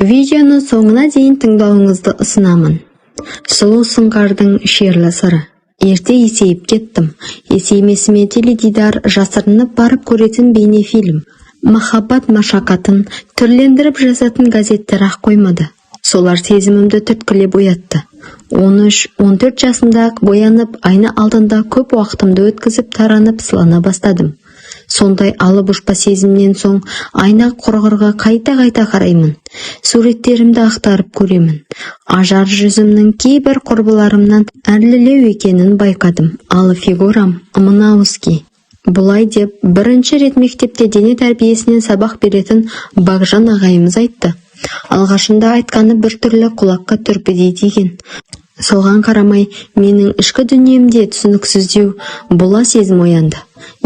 Видеоны соңына дейін тыңдауыңызды ұсынамын. Сұлу сұңқардың шерлі сыры. Ерте есейіп кеттім. Есеймесіме теледидар жасырынып барып көретін бейнефильм. Махаббат машақатын түрлендіріп жазатын газеттер ақ қоймады. Солар сезімімді түрткілеп оятты. 13-14 жасымда боянып, айна алдында көп уақытымды өткізіп таранып сылана бастадым. Сондай алып-ұшпа сезімнен соң айна құрғырға қайта-қайта қараймын. Суреттерімді ақтарып көремін. Ажар жүзімнің кейбір құрбыларымнан әрлілеу екенін байқадым. Ал фигурам мынауски. Бұлай деп бірінші рет мектепте дене тәрбиесінен сабақ беретін Бағжан ағайымыз айтты. Алғашында айтқаны біртүрлі құлаққа түрпідей тиген. Соған қарамай, менің ішкі дүниемде түсініксіздеу бұла сезім оянды.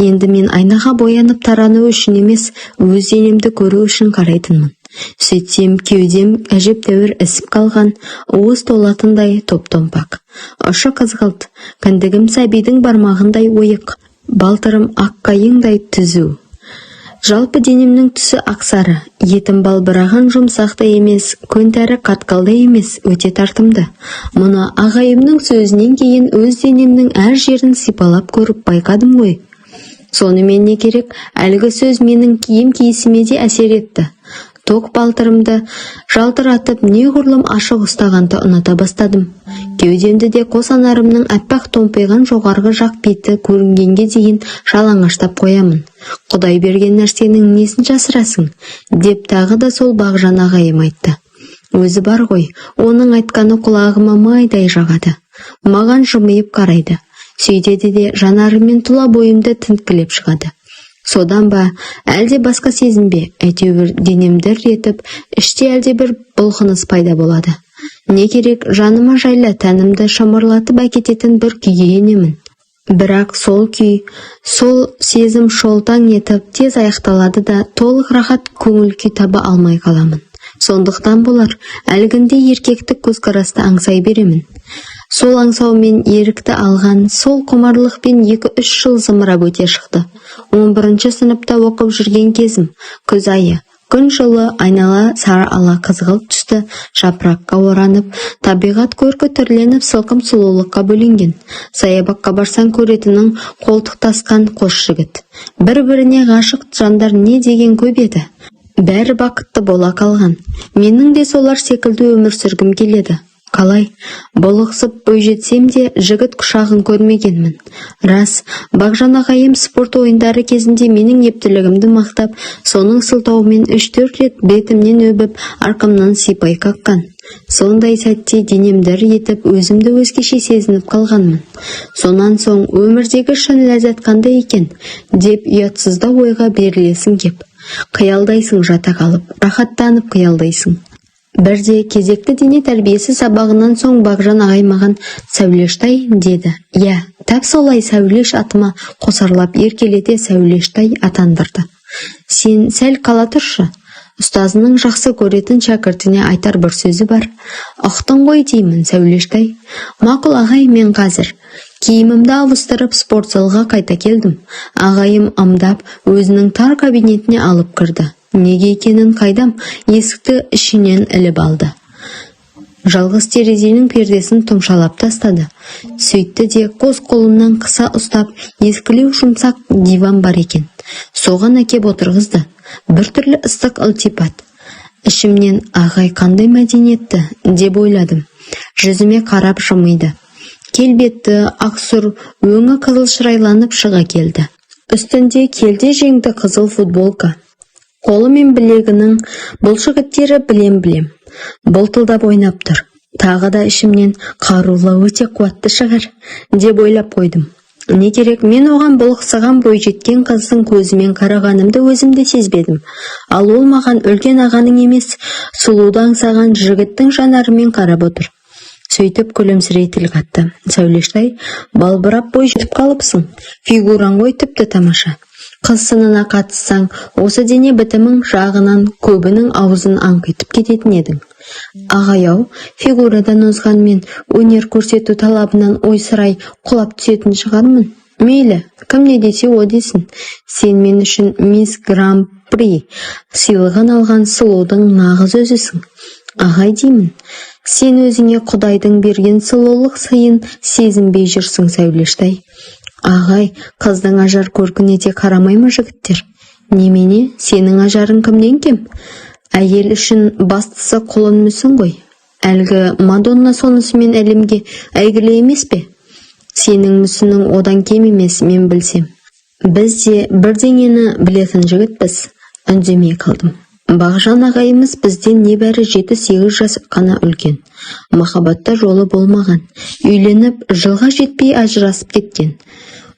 Енді мен айнаға боянып тарану үшін емес, өз денемді көру үшін қарайтынмын. Сөйтсем, кеудем әжептәуір ісіп қалған, уыз толатындай топ-томпақ. Ұшы қызғылт, кіндігім сәбидің бармағындай ойық, балтырым аққайыңдай түзу. Жалпы денемнің түсі ақсары, етім балбыраған жұмсақты емес, көнтәрі қатқалды емес, өте тартымды. Мұны ағайымның сөзінен кейін өз денемнің әр жерін сипалап көріп байқадым ғой. Сонымен не керек, әлгі сөз менің киім киісіме де әсер етті. Тоқ балтырымды жалтыратып неғұрлым ашық ұстағанды ұната бастадым. Кеудемді де қос анарымның әппақ томпиған жоғарғы жақ беті көрінгенге дейін жалаңаштап қоямын. Құдай берген нәрсенің несін жасырасың, деп тағы да сол Бағжан ағайым айтты. Өзі бар ғой, оның айтқаны құлағыма майдай жағады. Маған жымиып қарайды. Сөйтеді де жанарымен тұла бойымды тінткілеп шығады. Содан ба, әлде басқа сезім бе, әйтеуір денемді етіп, іште әлде бір бұлқыныс пайда болады. Не керек, жаныма жайлы тәнімді шымырлатып әкететін бір күйге енемін. Бірақ сол күй, сол сезім шолтаң етіп, тез аяқталады да толық рахат көңіл күй таба алмай қаламын. Сондықтан болар, әлгінде еркектік көзқарасты аңсай беремін. Сол аңсаумен ерікті алған, сол құмарлықпен 2-3 жыл зымырап өте шықты. 11-ші сыныпта оқып жүрген кезім, күз айы, күн жылы айнала сары ала қызғылт түсті жапыраққа оранып, табиғат көркі түрленіп сылқым сұлулыққа бөленген. Саябаққа барсаң көретінің қолтықтасқан қос жігіт. Бір-біріне ғашық жандар не деген көп еді. Бәрі бақытты бола қалған. Менің де солар секілді өмір сүргім келеді. Қалай, болықсып бойжетсем де жігіт құшағын көрмегенмін. Рас, Бағжан ағайым спорт ойындары кезінде менің ептілігімді мақтап, соның сылтауымен 3-4 рет бетімнен өбіп, арқамнан сипай қаққан. Сондай сәтте денемді етіп, өзімді өзгеше сезініп қалғанмын. Сонан соң өмірдегі шын ләззат қандай екен, деп ұятсызда ойға берілесің кеп. Қиялдайсың жата қалып, рахаттанып қиялдайсың. Бірде кезекті дене тәрбиесі сабағынан соң Бағжан ағай маған Сәулештай деді. Я, тап солай Сәулеш атыма қосарлап еркелете Сәулештай атандырды. Сен сәл қала тұршы. Ұстазының жақсы көретін шәкіртіне айтар бір сөзі бар. Ұқтың ғой деймін Сәулештай. Мақұл ағай, мен қазір киімімді ауыстырып спортзалға қайта келдім. Ағайым ымдап өзінің тар кабинетіне алып кірді. Неге екенін қайдам, есікті ішінен іліп алды. Жалғыз терезенің пердесін тұмшалап тастады. Сөйтті де қос қолымнан қыса ұстап, ескілеу жұмсақ диван бар екен. Соған әкеп отырғызды. Біртүрлі ыстық ылтипат. Ішімнен ағай қандай мәдениетті деп ойладым. Жүзіме қарап жымиды. Келбетті, ақсұр, өңі қызыл шырайланып шыға келді. Үстінде келде жеңді қызыл футболка. Қолы мен білегінің бұлшықеттері білем. Бұлтылдап ойнап тұр. Тағы да ішімнен қарулы өте қуатты шығар, деп ойлап қойдым. Не керек, мен оған бұлықсыған бойжеткен қыздың көзімен қарағанымды өзімде сезбедім. Ал ол маған үлкен ағаның емес, сұлуды аңсаған жігіттің жанарымен қарап отыр. Сөйтіп күлімсірей тіл қатты. Сәулештай, балбырап бой жетіп қалыпсың. Фигураң ғой тіпті тамаша. Қыз сынына қатыссаң, осы дене бітімің жағынан көбінің аузын аңқитып кететін едің. Ағай-ау, фигурадан озған мен өнер көрсету талабынан ойсырай құлап түсетін шығармын. Мейлі, кім не десе о десін. Сен мен үшін мисс Гран-при сыйлығын алған сұлудың нағыз өзісің. Ағай деймін, сен өзіңе Құдайдың берген сұлулық сыйын сезінбей жүрсің Сәулештай. Ағай, қыздың ажар көркіне де қарамай ма жігіттер? Немене, сенің ажарың кімнен кем? Әйел үшін бастысы құлынмысың ғой. Әлгі Мадонна сонысымен әлемге әйгілі емес пе? Сенің мүсінің одан кем емес, мен білсем. Біз де бірдеңені білетін жігітпіз. Үндемей қалдым. Бағжан ағайымыз бізден небәрі 7-8 жас қана үлкен. Махаббатта жолы болмаған. Үйленіп, жылға жетпей ажырасып кеткен.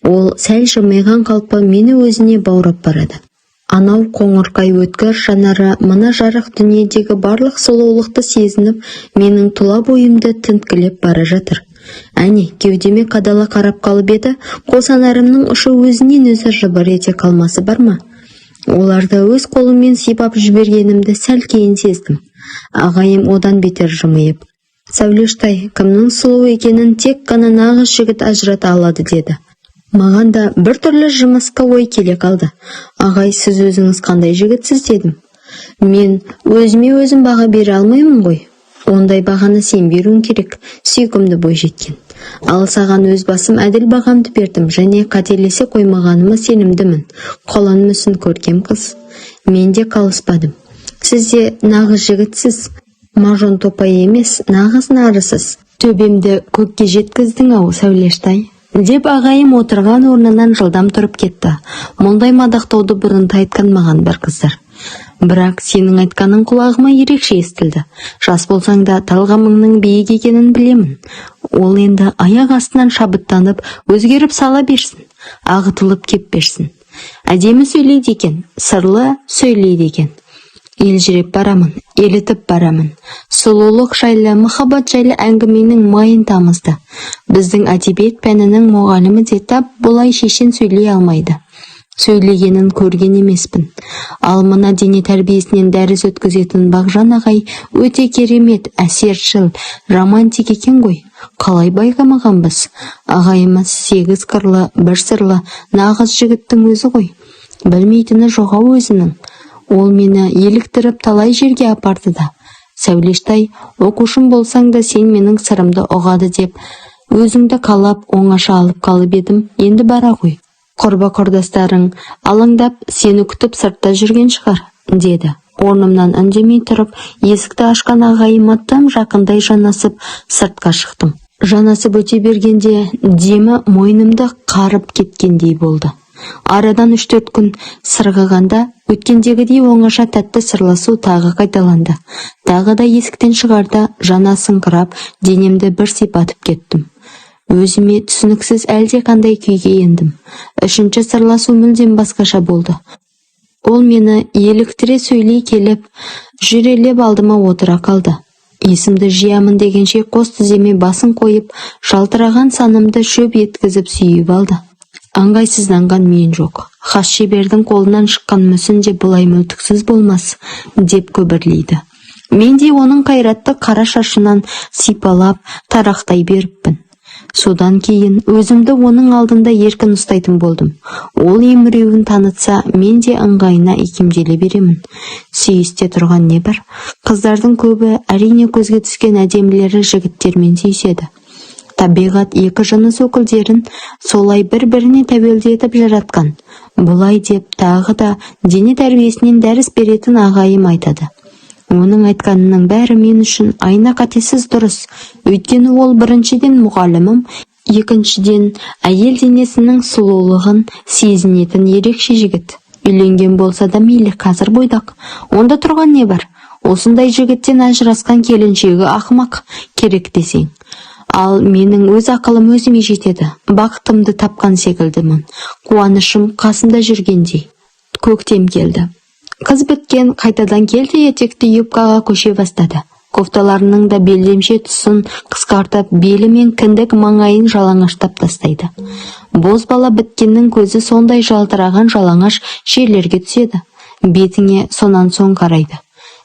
Ол сәл жымиған қалпы мені өзіне баурап барады. Анау қоңырқай өткір жанары мына жарық дүниедегі барлық сұлулықты сезініп, менің тұла бойымды тінткілеп бара жатыр. Әне, кеудеме қадала қарап қалып еді, қосанарымның ұшы өзінен өзі жыбыр ете қалмасы бар ма? Оларды өз қолыммен сипап жібергенімді сәл кейін сездім. Ағайым одан бетер жымиып, Сәулештай, кімнің сұлу екенін тек қана нағыз жігіт ажырата алады деді. Маған да бір түрлі жымысқы ой келе қалды. Ағай, сіз өзіңіз қандай жігітсіз дедім. Мен өзіме өзім баға бере алмаймын ғой. Ондай бағаны сен беруің керек, сүйкімді бойжеткен. Ал саған өз басым әділ бағамды бердім, және қателесе қоймағаныма сенімдімін. Құлын мүсін көркем қыз. Мен де қалыспадым. Сіз де нағыз жігітсіз. Мажон топай емес, нағыз нарысыз. Төбемді көкке жеткіздің-ау, Сәулештай. Деп ағайым отырған орнынан жылдам тұрып кетті. Мұндай мадақтауды бұрын айтқан маған бір қыздар. Бірақ сенің айтқаның құлағыма ерекше естілді. Жас болсаң да талғамыңның биік екенін білемін. Ол енді аяқ астынан шабыттанып, өзгеріп сала берсін, ағытылып кеп берсін. Әдемі сөйлейді екен, сырлы сөйлейді екен. Елжіреп барамын, елітіп барамын. Сұлулық жайлы, махаббат жайлы әңгіменің майын тамызды. Біздің әдебиет пәнінің мұғалімі де тап бұлай шешен сөйлей алмайды. Сөйлегенін көрген емеспін. Ал мына дене тәрбиесінен дәріс өткізетін Бағжан ағай өте керемет, әсершіл, романтик екен ғой. Қалай байқамағанбыз? Ағайымыз 8 қырлы, бір сырлы, нағыз жігіттің өзі ғой. Білмейтіні жоғау өзінің. Ол мені еліктіріп талай жерге апарды да. Сәулештай, оқушым болсаң да сен менің сырымды ұғады деп, өзіңді қалап оңаша алып қалып едім, енді бара ғой. Құрба-құрдастарың алаңдап сені күтіп сыртта жүрген шығар, деді. Орнымнан үндемей тұрып, есікті ашқан ағайыма тым жақындай жанасып, сыртқа шықтым. Жанасып өте бергенде, демі мойнымды қарып кеткендей болды. Арадан 3-4 күн сырғығанда, өткендегідей оңаша тәтті сырласу тағы қайталанды. Тағы да есіктен шығарда жана сыңқырап, денемді бір сипатып кеттім. Өзіме түсініксіз әлде қандай күйге ендім. 3-ші сырласу мүлдем басқаша болды. Ол мені еліктіре сөйлей келіп, жүрелеп алдыма отыра қалды. Есімді жиямын дегенше қос тіземе басын қойып, жалтыраған санымды шөп еткізіп сүйіп алды. Аңғайсызданған мен жоқ. Хас шебердің қолынан шыққан мүсін де бұлай мүлтіксіз болмас, деп көбірлейді. Мен де оның қайратты қара шашынан сипалап, тарақтай беріппін. Содан кейін өзімді оның алдында еркін ұстайтын болдым. Ол еміреуін танытса, мен де ыңғайына икемделе беремін. Сүйісте тұрған не бар? Қыздардың көбі әрине көзге түскен әдемілері жігіттермен сүйіседі. Табиғат екі жыныс өкілдерін солай бір-біріне тәуелді етіп жаратқан. Бұлай деп тағы да дене тәрбиесінен дәріс беретін ағайым айтады. Оның айтқанының бәрі мен үшін айна қатесіз дұрыс. Өйткені ол біріншіден мұғалімім, екіншіден әйел денесінің сұлулығын сезінетін ерекше жігіт. Үйленген болса да мейлі, қазір бойдақ. Онда тұрған не бар? Осындай жігіттен ажырасқан келіншегі ақымақ керек десең. Ал менің өз ақылым өзіме жетеді. Бақытымды тапқан секілдімін. Қуанышым қасында жүргендей. Көктем келді. Қыз біткен, қайтадан келді, етекті юбкаға көше бастады. Кофталарының да белдемше тұсын қысқартып, белі мен кіндік маңайын жалаңаштап тастайды. Бозбала біткеннің көзі сондай жалтыраған жалаңаш жерлерге түседі. Бетіңе сонан соң қарайды.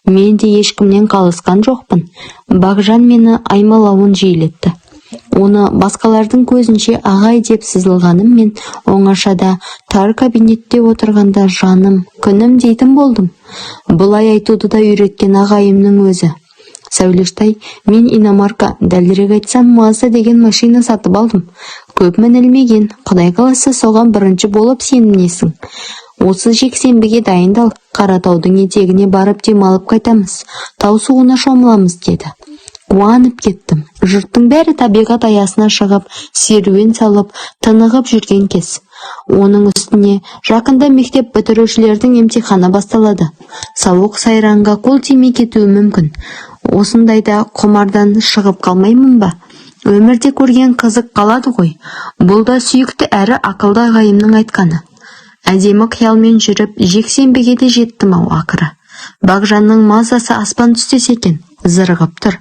Мен де ешкімнен қалысқан жоқпын. Бағжан мені аймалауын жиілетті. Оны басқалардың көзінше ағай деп сызылғаныммен оңашада тар кабинетте отырғанда жаным, күнім дейтін болдым. Бұлай айтуды да үйреткен ағайымның өзі. Сәулештай, мен иномарка, дәлірек айтсам Мазда деген машина сатып алдым. Көп мінілмеген, Құдай қаласа соған бірінші болып сен мінесің. Осы жексенбіге дайындал, Қаратаудың етегіне барып демалып қайтамыз. Тау суына шомыламыз деді. Қуанып кеттім. Жұрттың бәрі табиғат аясына шығып, серуен салып, тынығып жүрген кез. Оның үстіне жақында мектеп бітірушілердің емтиханы басталады. Сауық сайранға қол тимей кетуі мүмкін. Осындайда құмардан шығып қалмаймын ба? Өмірде көрген қызық қалады ғой. Бұл да сүйікті әрі ақылды ағайымның айтқаны. Әдемі қиялмен жүріп, жексенбіге де жеттім-ау ақыры. Бағжанның Маздасы аспан түстес екен, зырғып тұр.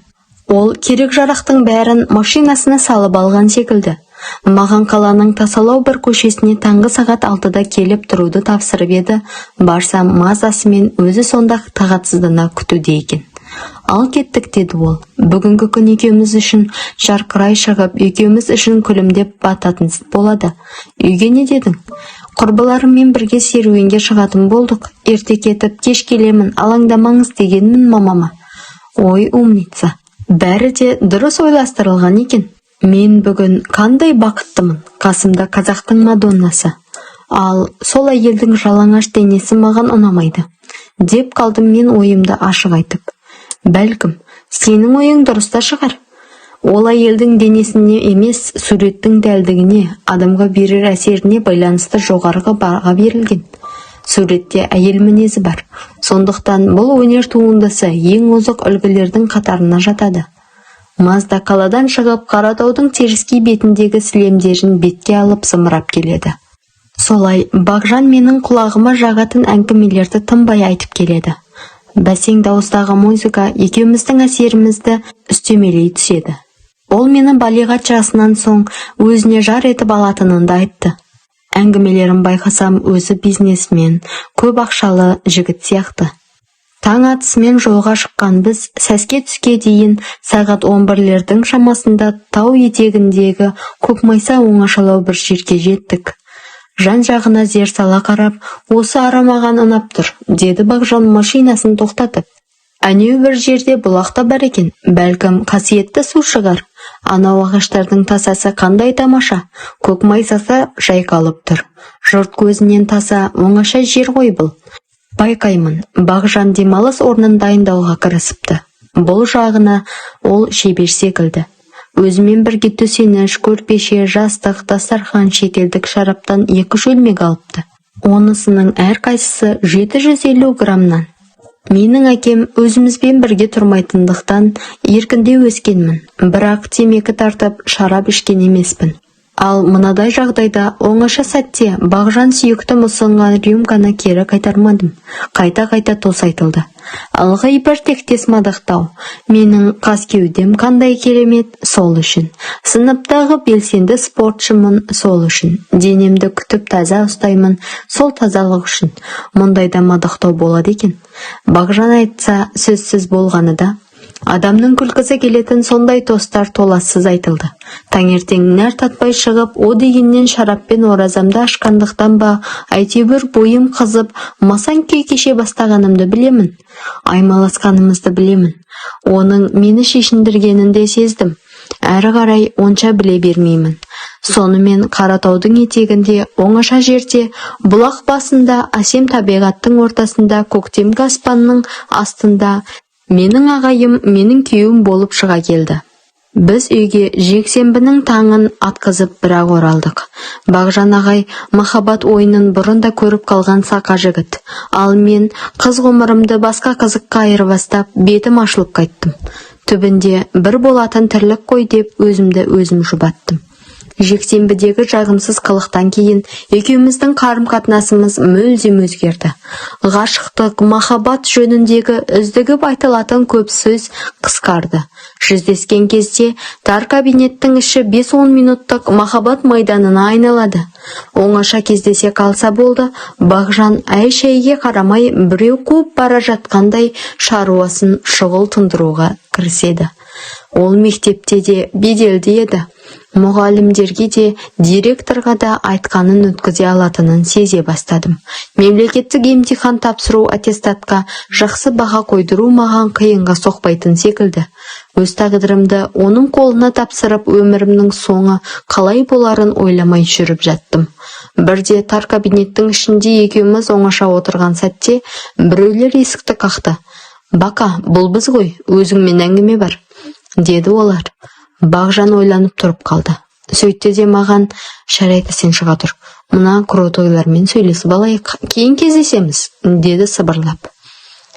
Ол керек жарақтың бәрін машинасына салып алған секілді. Маған қаланың Тасалау бір көшесіне таңғы сағат 6-да келіп тұруды тапсырып еді. Барсам Маздасымен өзі сонда тағатсыздана күтуде екен. Ал кеттік деді ол. Бүгінгі күн екеуміз үшін жарқырай шығып, екеуміз үшін күлімдеп бататын болады. Үйге не дедің? Құрбыларыммен бірге серуенге шығатын болдық. Ерте кетіп, кеш келемін, алаңдамаңыз дегенмін мамама. Ой, умница. Бәрі де дұрыс ойластырылған екен. Мен бүгін қандай бақыттымын. Қасымда қазақтың Мадоннасы. Ал сол әйелдің жалаңаш денесі маған ұнамайды. Деп қалдым мен ойымды ашық айтып. Бәлкім, сенің ойың дұрыста шығар. Ол әйелдің денесіне емес, суреттің дәлдігіне, адамға берер әсеріне байланысты жоғарғы баға берілген. Суретте әйел мінезі бар. Сондықтан бұл өнер туындысы ең озық үлгілердің қатарына жатады. Мазда қаладан шығып, Қаратаудың теріскей бетіндегі сілемдерін бетке алып зымырап келеді. Солай, Бағжан менің құлағыма жағатын әңгімелерді тынбай айтып келеді. Бәсең дауыстағы музыка екеуміздің әсерімізді үстемелей түседі. Ол мені балиғат жасынан соң өзіне жар етіп алатынын да айтты. Әңгімелерін байқасам өзі бизнесмен, көп ақшалы жігіт сияқты. Таң атысымен жолға шыққан біз сәске түске дейін сағат 11-лердің шамасында тау етегіндегі Көкмайса оңашалау бір жерге жеттік. Жан-жағына зер сала қарап, осы ара маған ұнап тұр, деді Бағжан машинасын тоқтатып. Әнеу бір жерде бұлақта бар екен, бәлкім қасиетті су шығар. Анау ағаштардың тасасы қандай тамаша, Көкмайсасы жайқалып тұр. Жұрт көзінен таса оңаша жер ғой бұл. Байқаймын, Бағжан демалыс орнын дайындауға кірісіпті. Бұл жағына ол шебер секілді. Өзімен бірге төсеніш, көрпеше, жастық, дастархан, шетелдік шараптан 2 шөлмек алыпты. Онысының әрқайсысы 750 грамнан. Менің әкем өзімізбен бірге тұрмайтындықтан еркінде өскенмін, бірақ темекі тартып шарап ішкен емеспін. Ал мынадай жағдайда оңаша сәтте Бағжан сүйіктім ұсынған рюмканы кері қайтармадым. Қайта-қайта тосайтылды. Ылғи бір тектес мадақтау. Менің қас кеудем қандай керемет, сол үшін. Сыныптағы белсенді спортшымын, сол үшін. Денемді күтіп таза ұстаймын, сол тазалық үшін. Мұндайда мадақтау болады екен. Бағжан айтса сөзсіз болғаны да. Адамның күлкісі келетін сондай тостар толассыз айтылды. Таңертең нәр татпай шығып, о дегеннен шараппен оразамды ашқандықтан ба, әйтеуір бойым қызып, масаң күй кеше бастағанымды білемін. Аймаласқанымызды білемін. Оның мені шешіндіргенін де сездім. Әрі қарай онша біле бермеймін. Сонымен Қаратаудың етегінде, оңаша жерде, бұлақ басында, әсем табиғаттың ортасында, көктемгі аспанның астында менің ағайым, менің күйеуім болып шыға келді. Біз үйге жексенбінің таңын атқызып бірақ оралдық. Бағжан ағай махаббат ойынын бұрында көріп қалған сақа жігіт. Ал мен қыз ғұмырымды басқа қызыққа айырбастап, бетім ашылып қайттым. Түбінде бір болатын тірлік қой деп өзімді өзім жұбаттым. Жексенбідегі жағымсыз қылықтан кейін екеуміздің қарым-қатынасымыз мүлдем өзгерді. Ғашықтық, махаббат жөніндегі үздігіп айтылатын көп сөз қысқарды. Жүздескен кезде тар кабинеттің іші 5-10 минуттық махаббат майданына айналады. Оңаша кездесе қалса болды, Бағжан әй-шәйге қарамай біреу қуып бара жатқандай шаруасын шұғыл тындыруға кіріседі. Ол мектепте де беделді еді. Мұғалімдерге де, директорға да айтқанын өткізе алатынын сезе бастадым. Мемлекеттік емтихан тапсыру, аттестатқа жақсы баға қойдыру маған қиынға соқпайтын секілді. Өз тағдырымды оның қолына тапсырып, өмірімнің соңы қалай боларын ойламай жүріп жаттым. Бірде тар кабинеттің ішінде екеуміз оңаша отырған сәтте біреулер есікті қақты. «Бака, бұл біз ғой, өзіңмен әңгіме бар», деді олар. Бағжан ойланып тұрып қалды. Сөйтті де маған: «Жарайды, сен шыға тұр. Мына кротойлармен сөйлесіп алайық, кейін кездесеміз», деді сыбырлап.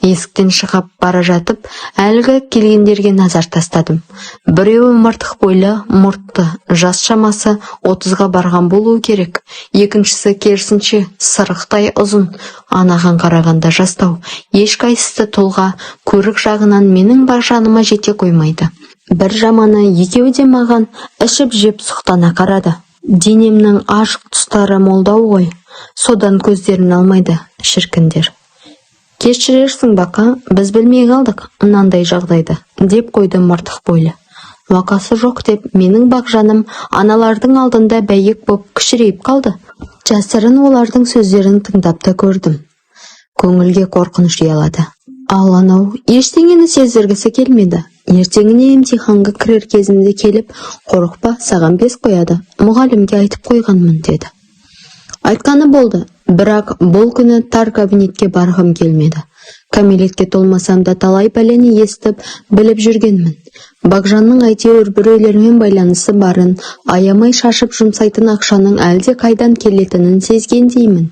Есіктен шығып бара жатып, әлгі келгендерге назар тастадым. Біреуі мыртық бойлы, мұртты, жас шамасы 30-ға барған болуы керек. Екіншісі керісінше сырықтай ұзын, анаған қарағанда жастау. Ешқайсысы тұлға, көрік жағынан менің Бағжаныма жете қоймайды. Бір жаманы, екеуі де маған ішіп жеп сұқтана қарады. Денемнің ашық тұстары молдау ғой, содан көздерін алмайды, шіркіндер. «Кешірерсің, Бака, біз білмей қалдық мынандай жағдайды», деп қойды мыртық бойлы. Уақасы жоқ деп, менің Бағжаным аналардың алдында бәйек боп кішірейіп қалды. Жасырын олардың сөздерін тыңдап та көрдім. Көңілге қорқыныш ұялады. Ал анау ештеңені сездіргісі келмеді. Ертеңіне емтиханға кірер кезімде келіп: «Қорықпа, саған 5 қояды. Мұғалімге айтып қойғанмын», деді. Айтқаны болды, бірақ бұл күні тар кабинетке барғым келмеді. Кәмелетке толмасам да талай пәлені естіп, біліп жүргенмін. Бағжанның әйтеуір біреулермен байланысы барын, аямай шашып жұмсайтын ақшаның әлде қайдан келетінін сезгендеймін.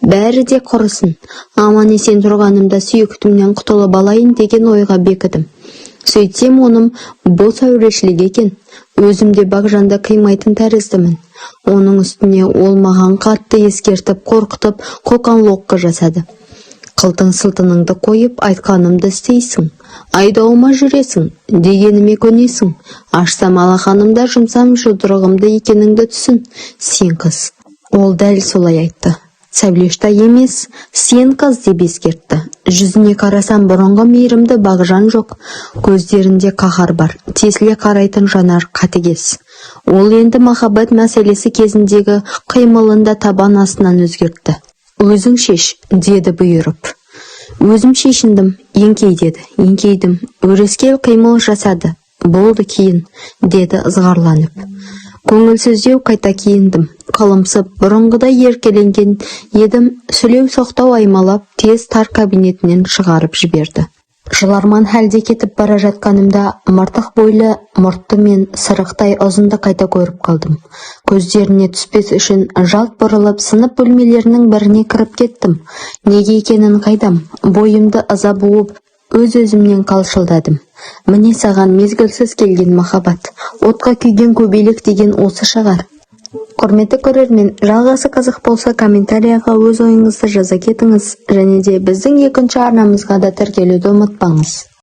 Бәрі де құрысын. Аман есен тұрғанымда сүйіктімнен құтылып алайын деген ойға бекідім. Сөйтсем, оным бос әурешілік екен. Өзімде Бағжанды қимайтын тәріздімін. Оның үстіне ол маған қатты ескертіп, қорқытып, қоқан-лоққы жасады. «Қылтың сылтыныңды қойып, айтқанымды істейсің. Айдауыма жүресің, дегеніме көнесің. Ашсам алақанымда, жұмсам жұдырығымды екеніңді түсін. Сен қыз». Ол дәл солай айтты. Сәулешта емес, сен қыз, деп ескертті. Жүзіне қарасам, бұрынғы мейірімді Бағжан жоқ. Көздерінде қаһар бар, тесіле қарайтын жанар қатыгез. Ол енді махаббат мәселесі кезіндегі қимылында табан астынан өзгертті. «Өзің шеш», деді бұйырып. Өзім шешіндім, еңкей деді. Еңкейдім, өрескел қимыл жасады. «Болды, кейін», деді ызғарланып. Көңілсіздеу қайта киіндім. Қалымсып, бұрынғыдай еркеленген едім. Сүлеу соқтау аймалап, тез тар кабинетінен шығарып жіберді. Жыларман хәлде кетіп бара жатқанымда, мыртық бойлы, мұртты мен сырықтай ұзынды қайта көріп қалдым. Көздеріне түспес үшін жалт бұрылып, сынып бөлмелерінің біріне кіріп кеттім. Неге екенін қайдам, бойымды ыза буып, өз-өзімнен қалшылдадым. Міне саған мезгілсіз келген махаббат, отқа күйген көбелек деген осы шығар. Құрметті көрермен, жалғасы қызық болса комментарияға өз ойыңызды жаза кетіңіз, және де біздің екінші арнамызға да тіркелуді ұмытпаңыз.